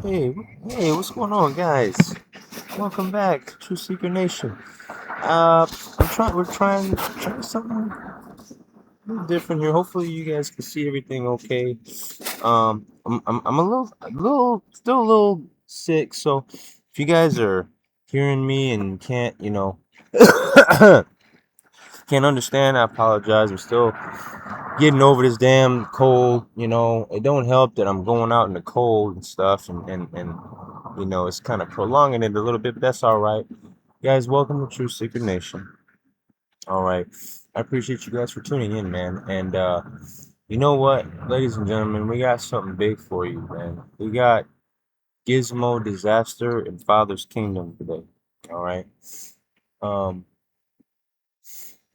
Hey, hey, what's going on, guys? Welcome back to True Secret Nation. We're trying something a little different here. Hopefully, you guys can see everything okay. I'm still a little sick. So, if you guys are hearing me and can't, can't understand, I apologize. I'm still getting over this damn cold. It don't help that I'm going out in the cold and stuff, and it's kind of prolonging it a little bit, but that's all right. Guys, welcome to True Secret Nation. All right, I appreciate you guys for tuning in, man. And you know what, ladies and gentlemen, we got something big for you, man. We got Gizmo Disaster and Father's Kingdom today. All right. Um,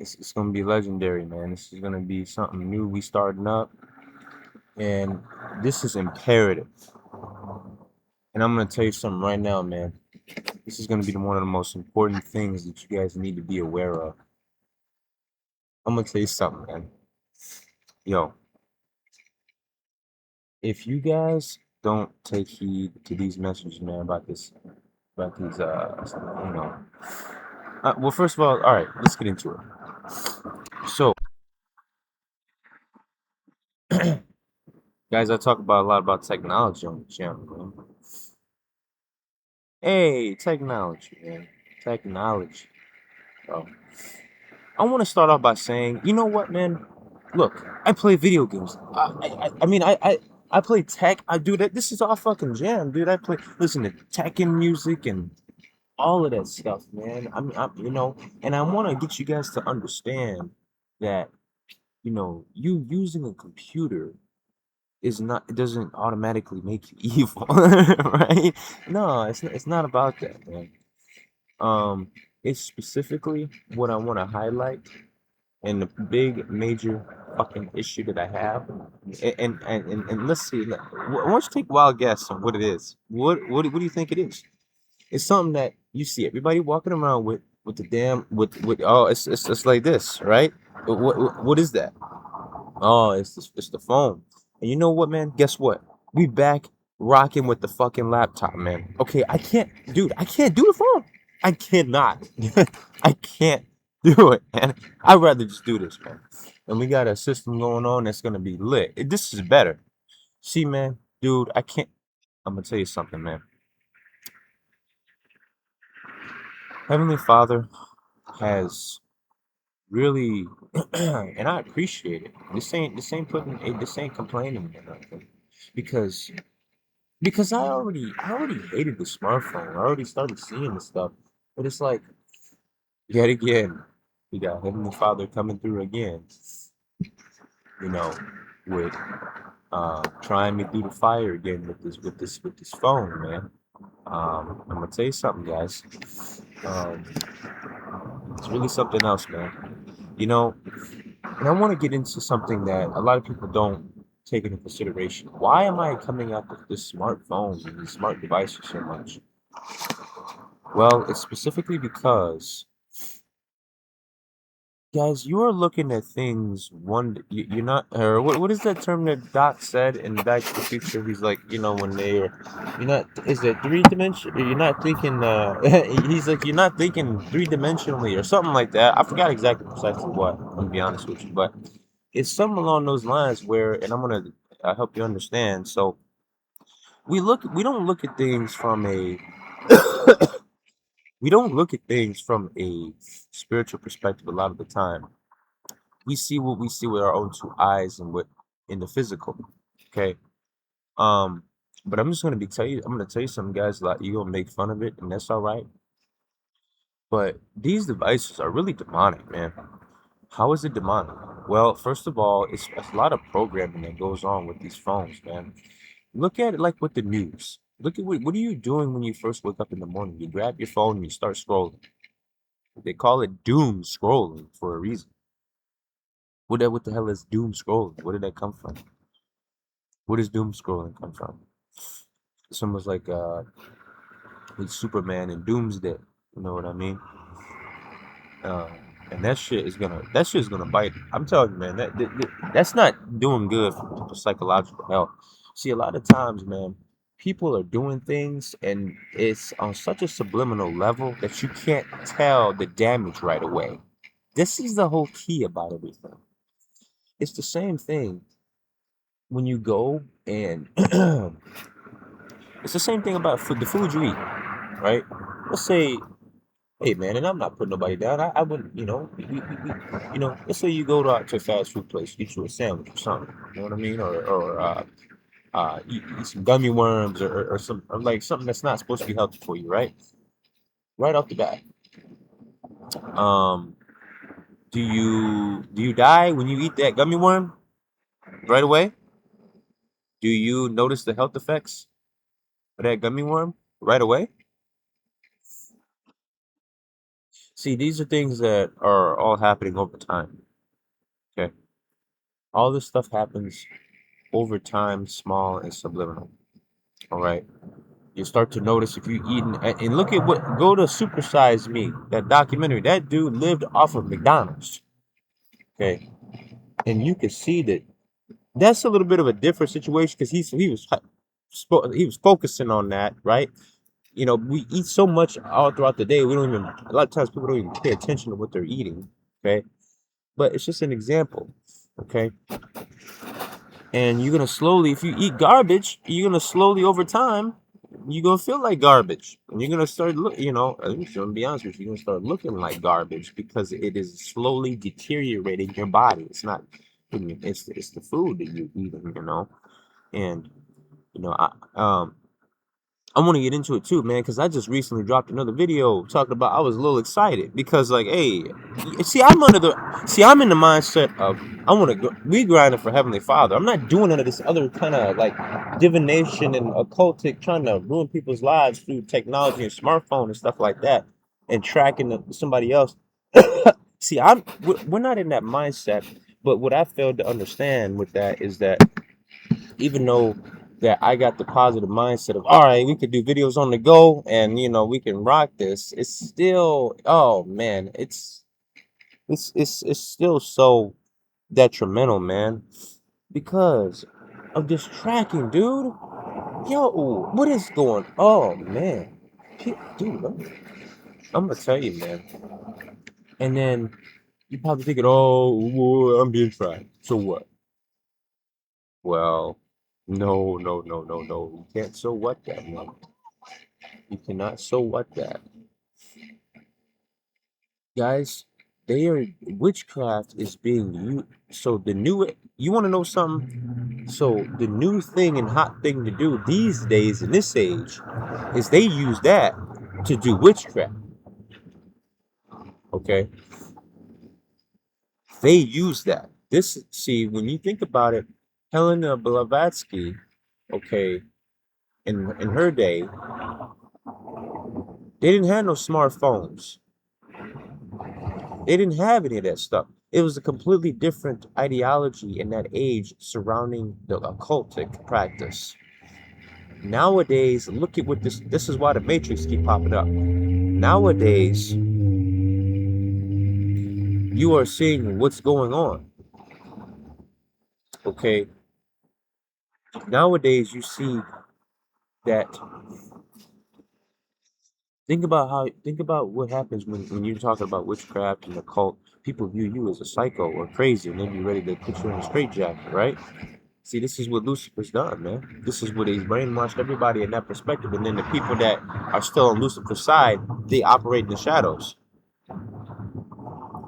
it's gonna be legendary, man. This is gonna be something new we starting up, and this is imperative. And I'm gonna tell you something right now, man. This is gonna be one of the most important things that you guys need to be aware of. I'm gonna tell you something, man. Yo, if you guys don't take heed to these messages, man, about these, you know, well, first of all right, let's get into it. So, guys, I talk about a lot about technology on the channel, man. Hey, technology, man, technology. Oh, I want to start off by saying, you know what, man? Look, I play video games. I play tech. I do that. This is all fucking jam, dude. I listen to tech and music and all of that stuff, man. And I want to get you guys to understand that, you using a computer is not, it doesn't automatically make you evil, right? No, it's not about that, man. Um, it's specifically what I want to highlight and the big major fucking issue that I have. And let's see. Why don't you take a wild guess on what it is? What do you think it is? It's something that you see everybody walking around with the damn with oh it's like this, right? What is that? Oh, it's the phone. And you know what, man? Guess what? We back rocking with the fucking laptop, man. Okay, I can't do the phone. I cannot. I can't do it, man. I'd rather just do this, man. And we got a system going on that's gonna be lit. This is better. See, man, dude, I can't. I'm gonna tell you something, man. Heavenly Father has really, and I appreciate it. This ain't complaining or nothing, because I already hated the smartphone. I already started seeing the stuff, but it's like yet again, we got Heavenly Father coming through again. You know, with trying me through the fire again with this phone, man. I'm gonna tell you something, guys. Um, it's really something else, man. You know, and I want to get into something that a lot of people don't take into consideration. Why am I coming up with this smartphones and these smart devices so much? Well, it's specifically because, guys, you are looking at things you're not, or what is that term that Doc said in Back to the Future? He's like, when you're not, is it three dimension? You're not thinking, he's like, you're not thinking three dimensionally or something like that. I forgot exactly precisely what, I'm gonna be honest with you, but it's something along those lines where, and I'm gonna help you understand. So we don't look at things from a, we don't look at things from a spiritual perspective a lot of the time. We see what we see with our own two eyes and what in the physical. Okay. Um, but I'm gonna tell you something, guys. Like, you're gonna make fun of it, and that's all right. But these devices are really demonic, man. How is it demonic? Well, first of all, it's a lot of programming that goes on with these phones, man. Look at it like with the news. Look at what are you doing when you first wake up in the morning? You grab your phone and you start scrolling. They call it doom scrolling for a reason. What the hell is doom scrolling? Where did that come from? Where does doom scrolling come from? It's almost like with Superman and Doomsday. You know what I mean? Uh, and that shit is gonna bite. I'm telling you, man, that's not doing good for people's psychological health. See, a lot of times, man. people are doing things and it's on such a subliminal level that you can't tell the damage right away. This is the whole key about everything. It's the same thing when you go and it's the same thing about food, the food you eat, right? Let's say, hey man, and I'm not putting nobody down. I wouldn't, let's say you go to a fast food place, get you a sandwich or something, you know what I mean? Or eat some gummy worms or some or like something that's not supposed to be healthy for you, right? Right off the bat. Um, do you die when you eat that gummy worm right away? Do you notice the health effects of that gummy worm right away? See, these are things that are all happening over time. Okay. All this stuff happens over time, small and subliminal. All right. You start to notice if you eating and look at what go to Super Size Me, that documentary. That dude lived off of McDonald's. Okay. And you can see that that's a little bit of a different situation because he was focusing on that, right? You know, we eat so much all throughout the day. We don't even a lot of times people don't even pay attention to what they're eating. Okay. But it's just an example. Okay. And you're gonna slowly, if you eat garbage, you're gonna slowly over time, you're gonna feel like garbage. And you're gonna start I'm just gonna be honest with you, you're gonna start looking like garbage because it is slowly deteriorating your body. It's not it's the food that you're eating. And I want to get into it too, man, because I just recently dropped another video talking about. I was a little excited because, like, hey, I'm in the mindset of I want to go. We grinding for Heavenly Father. I'm not doing none of this other kind of like divination and occultic trying to ruin people's lives through technology and smartphone and stuff like that, and tracking somebody else. See, we're not in that mindset. But what I failed to understand with that is that even though that I got the positive mindset of all right, we could do videos on the go and we can rock this. It's still oh man, it's still so detrimental, man, because of this tracking, dude. Yo, what is going? Oh man, dude, I'm gonna tell you, man. And then you probably thinking, oh, well, I'm being tracked. So what? Well, no, no, no, no, no. You can't so what that, man. You cannot so what that. Guys, they are witchcraft is being used. So the new you want to know something? So the new thing and hot thing to do these days in this age is they use that to do witchcraft. Okay? They use that. This see when you think about it, Helena Blavatsky, okay, in her day, they didn't have no smartphones. They didn't have any of that stuff. It was a completely different ideology in that age surrounding the occultic practice. Nowadays, look at what this is why the Matrix keep popping up. Nowadays, you are seeing what's going on. Okay. Nowadays, you see that think about what happens when you're talking about witchcraft and occult. People view you as a psycho or crazy and they'd be ready to put you in a straitjacket, right? See, this is what Lucifer's done, man. This is what he's brainwashed everybody in that perspective. And then the people that are still on Lucifer's side, they operate in the shadows.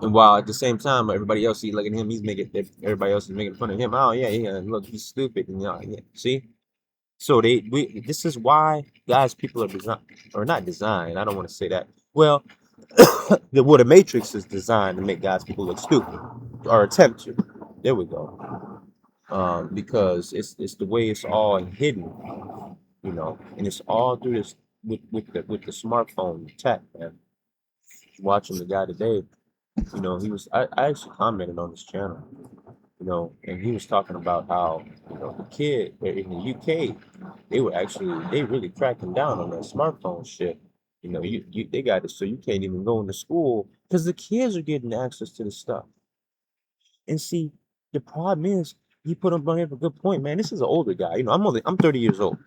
And while at the same time, everybody else, look at him, everybody else is making fun of him. Oh, yeah, yeah, look, he's stupid. And yeah, see? So this is why, guys, people are designed, or not designed, I don't want to say that. Well, the Matrix is designed to make guys, people look stupid, or attempt to. There we go. Because it's the way it's all hidden, and it's all through this with the smartphone tech, man. Watching the guy today, he was I actually commented on his channel, and he was talking about how the kid in the UK they really cracking down on that smartphone shit. They got it so you can't even go into school because the kids are getting access to the stuff. And see, the problem is, he put up on here a good point, man. This is an older guy. I'm 30 years old.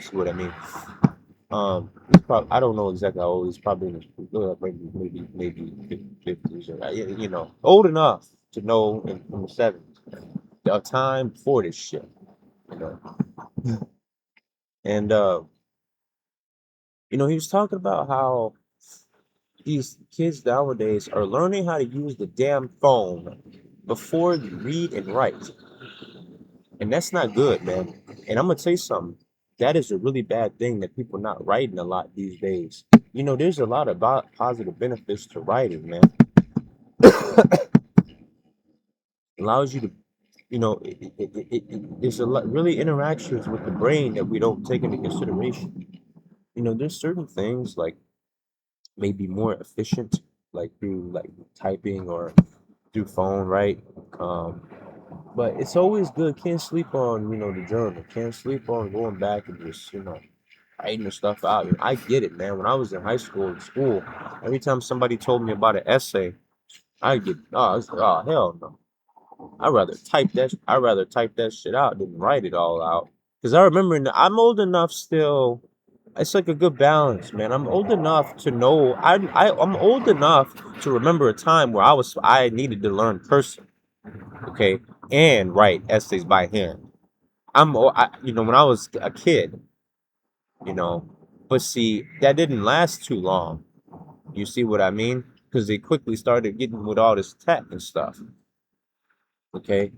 See what I mean? I don't know exactly how old he's probably in his, maybe 50s or old enough to know in the 70s, a time before this shit, you know. And he was talking about how these kids nowadays are learning how to use the damn phone before you read and write. And that's not good, man. And I'm gonna tell you something. That is a really bad thing that people not writing a lot these days. There's a lot of positive benefits to writing, man. Allows you to, there's a lot really interactions with the brain that we don't take into consideration. There's certain things like maybe more efficient, like through like typing or through phone, right? Um, but it's always good. Can't sleep on, the journal. Can't sleep on going back and just, writing the stuff out. I get it, man. When I was in high school, in school, every time somebody told me about an essay, I get, oh hell no. I'd rather type that shit out than write it all out. Cause I remember I'm old enough still. It's like a good balance, man. I'm old enough to know. I'm old enough to remember a time where I needed to learn cursive, okay, and write essays by hand. When I was a kid, you know, but see that didn't last too long. You see what I mean? Because they quickly started getting with all this tech and stuff. Okay,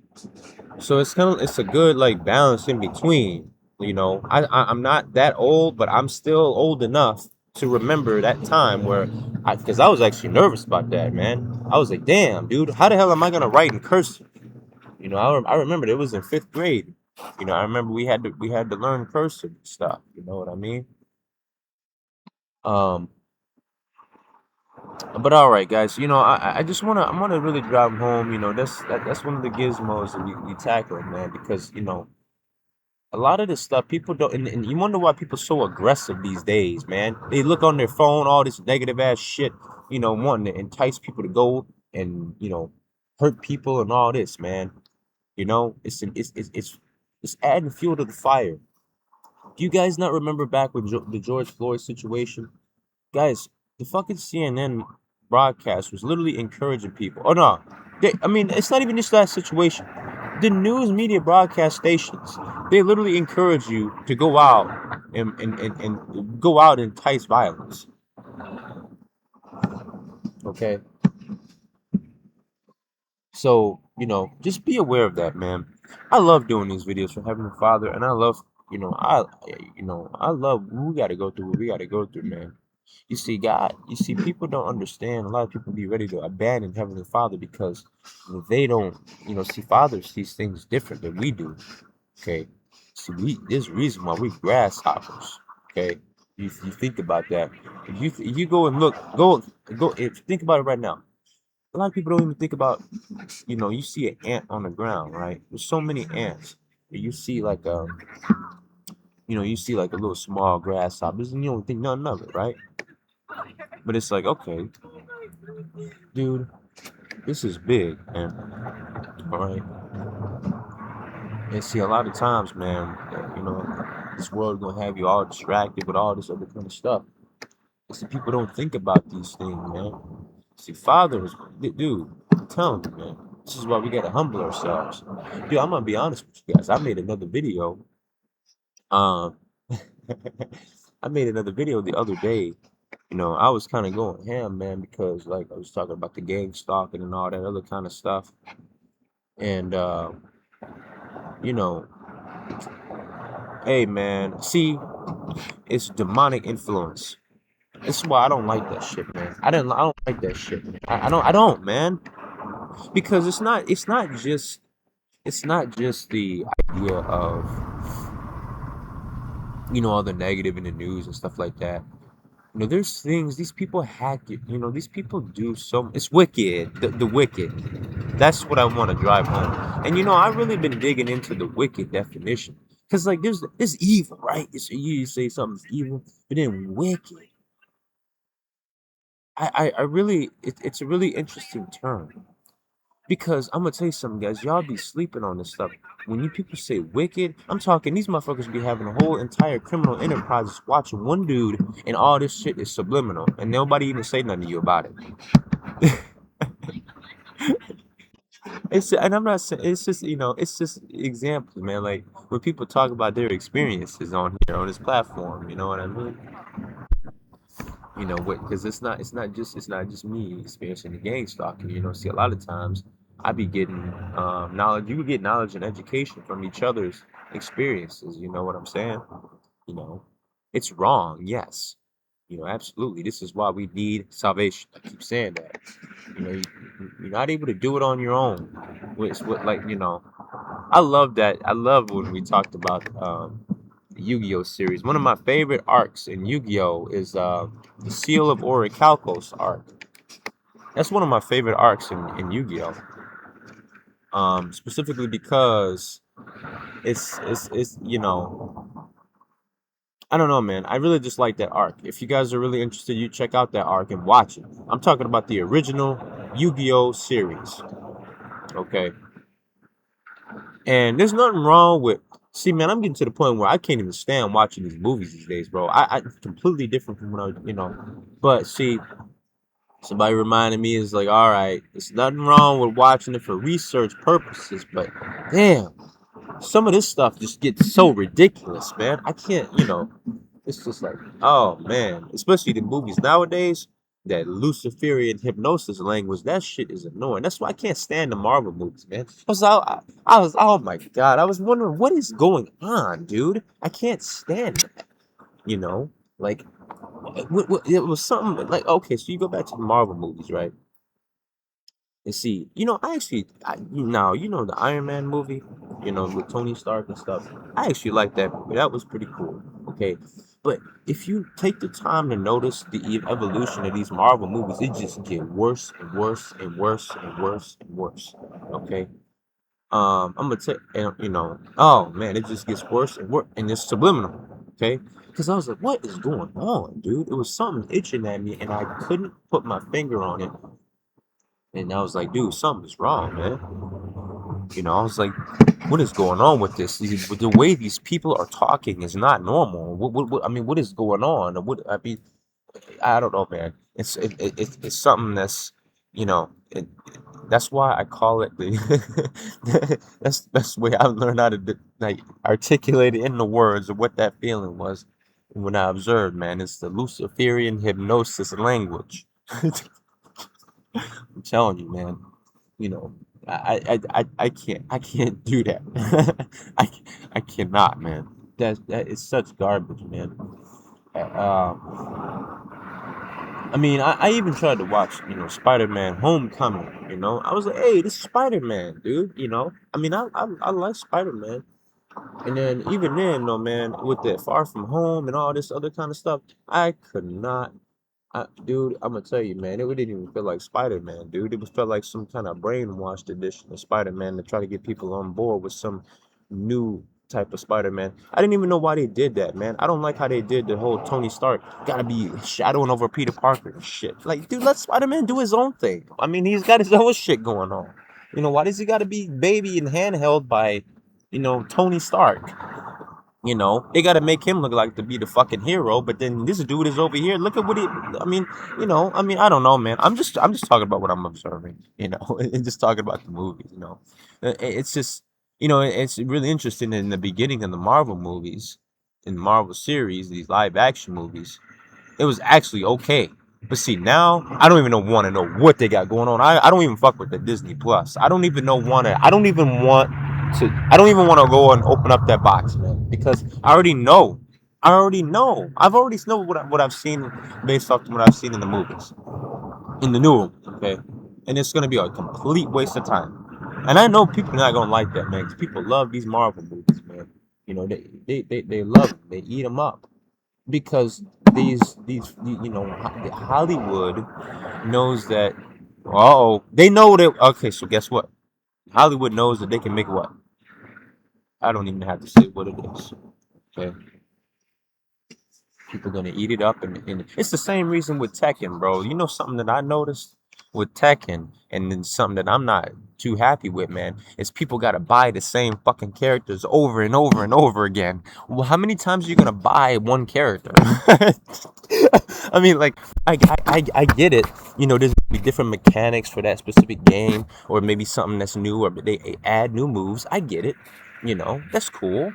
so it's a good like balance in between. I'm not that old, but I'm still old enough to remember that time where because I was actually nervous about that, man. I was like, damn, dude, how the hell am I gonna write in cursive? I remember it was in fifth grade. I remember we had to learn cursive stuff. You know what I mean? Um, but all right, guys. I just I wanna really drive home. That's one of the gizmos that we tackle, man, because a lot of this stuff people don't, and you wonder why people so aggressive these days, man. They look on their phone, all this negative ass shit, wanting to entice people to go and hurt people and all this, man. It's adding fuel to the fire. Do you guys not remember back with the George Floyd situation? Guys, the fucking CNN broadcast was literally encouraging people. Oh no, I mean it's not even just that situation. The news media broadcast stations, they literally encourage you to go out and go out and entice violence. Okay, so just be aware of that, man. I love doing these videos for Heavenly Father, and I love I love we got to go through what we got to go through, man. People don't understand. A lot of people be ready to abandon Heavenly Father because they don't, see Father sees things different than we do. Okay. There's a reason why we grasshoppers. Okay. You think about that. If you go and if think about it right now. A lot of people don't even think about, you see an ant on the ground, right? There's so many ants. You see like a little small grasshoppers and you don't think nothing of it, right? But it's like, okay, dude, this is big, man. All right. And see, a lot of times, man, this world gonna have you all distracted with all this other kind of stuff. And see, people don't think about these things, man. See, dude, I'm telling you, man. This is why we gotta humble ourselves. Dude, I'm gonna be honest with you guys. I made another video. Um, I made another video the other day. I was kind of going ham, man, because like I was talking about the gang stalking and all that other kind of stuff. And you know, hey man, see, it's demonic influence. This is why I don't like that shit, man. I don't like that shit, man. I don't, man. Because it's not just the idea of all the negative in the news and stuff like that. There's things these people hack it. These people do so. It's wicked. The wicked. That's what I want to drive home. And I really been digging into the wicked definition. Cause like there's evil, right? You say something's evil, but then wicked. I really it's a really interesting term. Because I'm gonna tell you something, guys. Y'all be sleeping on this stuff. When you people say wicked, I'm talking these motherfuckers be having a whole entire criminal enterprise just watching one dude, and all this shit is subliminal, and nobody even say nothing to you about it. It's and I'm not saying it's just it's just examples, man. Like when people talk about their experiences on here on this platform, you know what I mean? What? Because it's not just me experiencing the gang stalking. See, a lot of times I be getting knowledge. You would get knowledge and education from each other's experiences. You know what I'm saying? You know, it's wrong, yes. Absolutely. This is why we need salvation. I keep saying that. You're not able to do it on your own. Which, what, like, I love that. I love when we talked about the Yu-Gi-Oh series. One of my favorite arcs in Yu-Gi-Oh is the Seal of Orichalcos arc. That's one of my favorite arcs in Yu-Gi-Oh. Specifically because it's I don't know, man. I really just like that arc. If you guys are really interested, you check out that arc and watch it. I'm talking about the original Yu-Gi-Oh series. Okay. And there's nothing wrong with. See, man, I'm getting to the point where I can't even stand watching these movies these days, bro. I completely different from when I was. But see, somebody reminded me is like, all right, there's nothing wrong with watching it for research purposes, but damn, some of this stuff just gets so ridiculous, man. I can't. It's just like, oh man, especially the movies nowadays. That Luciferian hypnosis language, that shit is annoying. That's why I can't stand the Marvel movies, man. Oh my god, I was wondering what is going on, dude. I can't stand it. You know, like, it was something like, okay, so you go back to the Marvel movies, right? And see, now the Iron Man movie, with Tony Stark and stuff. I actually like that movie. That was pretty cool. Okay, but if you take the time to notice the evolution of these Marvel movies, it just get worse and worse and worse and worse and worse. Okay, I'm gonna tell oh man, it just gets worse and worse, and it's subliminal. Okay, because I was like, what is going on, dude? It was something itching at me, and I couldn't put my finger on it. And I was like, dude, something's wrong, man. I was like, what is going on with this? The way these people are talking is not normal. I mean, what is going on? I mean, I don't know, man. It's something that's, that's why I call it the. That's the best way I learned how to like articulate it in the words of what that feeling was when I observed, man. It's the Luciferian hypnosis language. I'm telling you, man. you know, I can't do that. I I cannot, man. That is such garbage, man. I mean, I even tried to watch, Spider-Man Homecoming. I was like, hey, this is Spider-Man, dude. I mean, I like Spider-Man. And then even then, no man, with the Far From Home and all this other kind of stuff, I could not. Dude, I'm gonna tell you, man, it didn't even feel like Spider-Man, dude. It was felt like some kind of brainwashed edition of Spider-Man to try to get people on board with some new type of Spider-Man. I didn't even know why they did that, man. I don't like how they did the whole Tony Stark gotta be shadowing over Peter Parker and shit. Like, dude, let Spider-Man do his own thing. I mean, he's got his own shit going on. Why does he gotta be baby and handheld by, Tony Stark? They got to make him look like to be the fucking hero, but then this dude is over here. Look at what he. I mean, I don't know, man. I'm just talking about what I'm observing, and just talking about the movies. It's just, it's really interesting in the beginning of the Marvel movies, in the Marvel series, these live action movies. It was actually okay. But see, now I don't even want to know what they got going on. I don't even fuck with the Disney Plus. I don't even know want to. I don't even want to. I don't even want to go and open up that box, man, because I already know. I already know. I've already know what I've seen based off what I've seen in the movies, in the new one, okay, and it's gonna be a complete waste of time. And I know people are not gonna like that, man, because people love these Marvel movies, man. They love them. They eat them up because Hollywood knows that. Oh, they know that. Okay, so guess what? Hollywood knows that they can make what? I don't even have to say what it is. Okay, people gonna eat it up, and it's the same reason with Tekken, bro. You know something that I noticed with Tekken, and then something that I'm not too happy with, man, is people gotta buy the same fucking characters over and over and over again. Well, how many times are you gonna buy one character? I mean, like, I get it. You know, there's gonna be different mechanics for that specific game, or maybe something that's new, or they add new moves. I get it. You know, that's cool.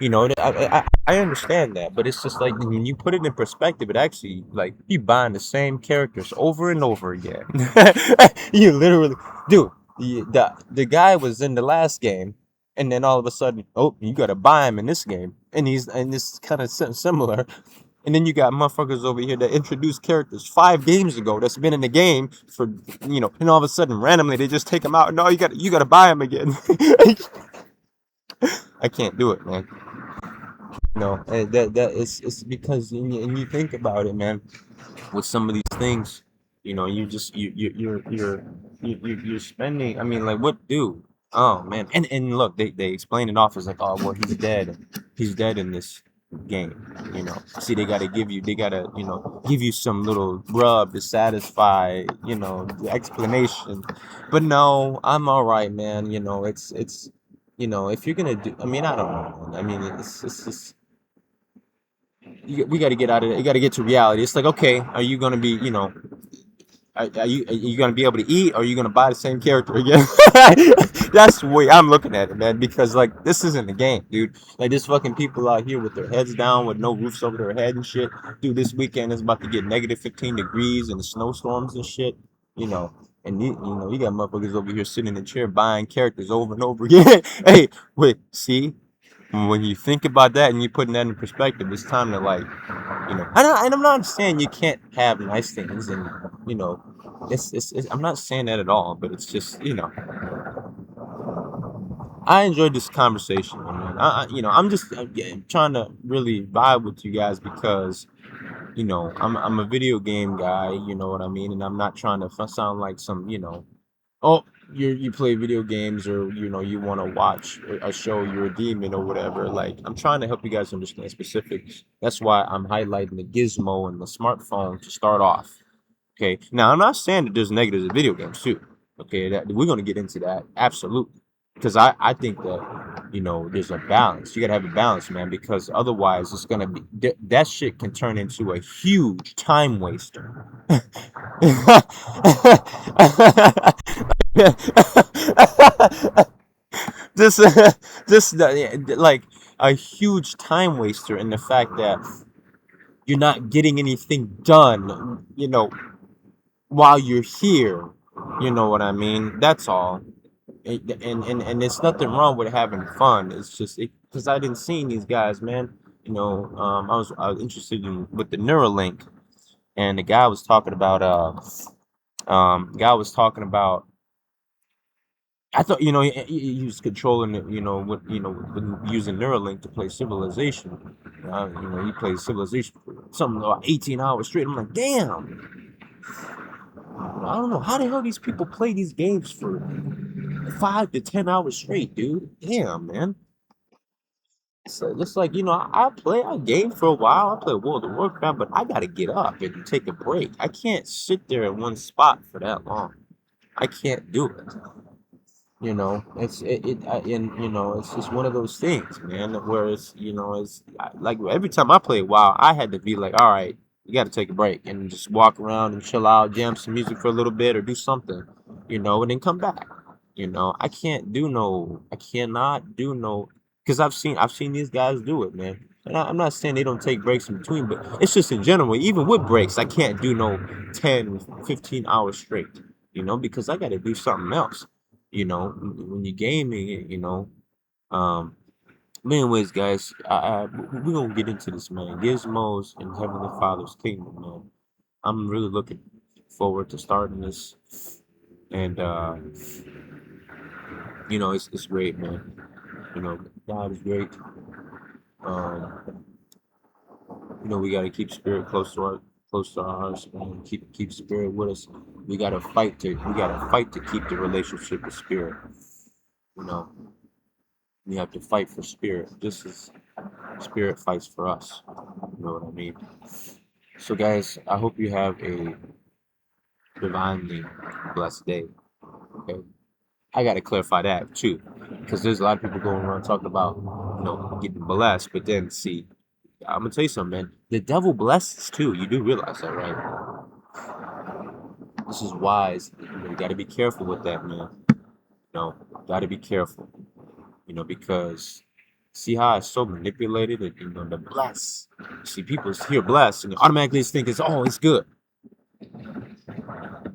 You know, I understand that, but it's just like when you put it in perspective, it actually like you buying the same characters over and over again. You literally, dude. The guy was in the last game, and then all of a sudden, oh, you gotta buy him in this game, and it's kind of similar. And then you got motherfuckers over here that introduced characters 5 games ago that's been in the game for, and all of a sudden randomly they just take them out. No, you gotta buy them again. I can't do it, man. No, that it's because and you think about it, man. With some of these things, you just you're spending. I mean, like, what do? Oh man, and look, they explain it off as like, oh well, he's dead in this game. See, they gotta give you some little rub to satisfy the explanation. But no, I'm all right, man. It's if you're gonna do, I mean, I don't know, man. I mean, it's just we got to get out of it. You got to get to reality. It's like, okay, are you gonna be, are you gonna be able to eat, or are you gonna buy the same character again? That's the way I'm looking at it, man. Because like this isn't a game, dude. Like there's fucking people out here with their heads down, with no roofs over their head and shit. Dude, this weekend is about to get negative 15 degrees and the snowstorms and shit. You know, and you got motherfuckers over here sitting in a chair buying characters over and over again. Hey, wait, see, when you think about that and you putting that in perspective, it's time to like, and I'm not saying you can't have nice things, and you know, it's I'm not saying that at all, but it's just I enjoyed this conversation, man. I'm just trying to really vibe with you guys because I'm a video game guy, you know what I mean, and I'm not trying to sound like some oh, you play video games, or you want to watch a show, you're a demon or whatever. Like, I'm trying to help you guys understand specifics. That's why I'm highlighting the gizmo and the smartphone to start off. Okay, now I'm not saying that there's negatives in video games too. Okay, that we're going to get into that, absolutely, because I think that there's a balance. You got to have a balance, man, because otherwise it's going to be that shit can turn into a huge time waster. this like a huge time waster in the fact that you're not getting anything done, while you're here. You know what I mean? That's all. And there's nothing wrong with having fun. It's just because I didn't see these guys, man. I was interested in with the Neuralink, and the guy was talking about guy was talking about. I thought he was controlling it, with with using Neuralink to play Civilization. He plays Civilization for something like 18 hours straight. I'm like, damn. I don't know how the hell these people play these games for 5 to 10 hours straight, dude. Damn, man. So it's like I game for a while. I play World of Warcraft, but I gotta get up and take a break. I can't sit there in one spot for that long. I can't do it. And it's just one of those things, man, where like every time I play WoW, I had to be like, all right, you got to take a break and just walk around and chill out, jam some music for a little bit or do something, and then come back. I cannot do no, because I've seen these guys do it, man. And I'm not saying they don't take breaks in between, but it's just in general, even with breaks, I can't do no 10, 15 hours straight, because I got to do something else when you're gaming, Um, but anyways, guys, we're gonna get into this, man. Gizmos and Heavenly Father's kingdom, man. I'm really looking forward to starting this, and it's great, man. God is great. Um, we gotta keep spirit close to our hearts, man. Keep spirit with us. We gotta fight to keep the relationship with spirit. You know, we have to fight for spirit, just as spirit fights for us. You know what I mean? So, guys, I hope you have a divinely blessed day. Okay, I gotta clarify that too, because there's a lot of people going around talking about getting blessed, but then see, I'm gonna tell you something, man. The devil blesses too. You do realize that, right? This is wise. You got to be careful with that, man. Got to be careful. Because see how it's so manipulated, and the bless. See, people hear bless and automatically just think it's good,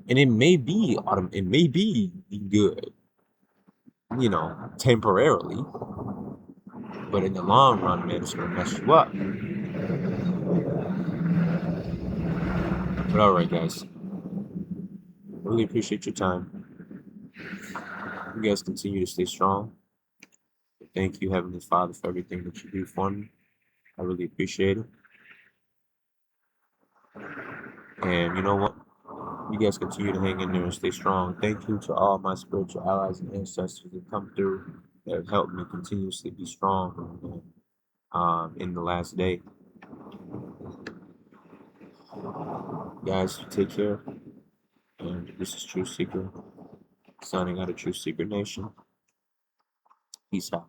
and it may be good, temporarily, but in the long run, man, it's gonna mess you up. But all right, guys, really appreciate your time. You guys continue to stay strong. Thank you, Heavenly Father, for everything that you do for me. I really appreciate it. And you know what? You guys continue to hang in there and stay strong. Thank you to all my spiritual allies and ancestors that come through that have helped me continuously be strong in the last day. Guys, take care. And this is True Secret, signing out of True Secret Nation. Peace out.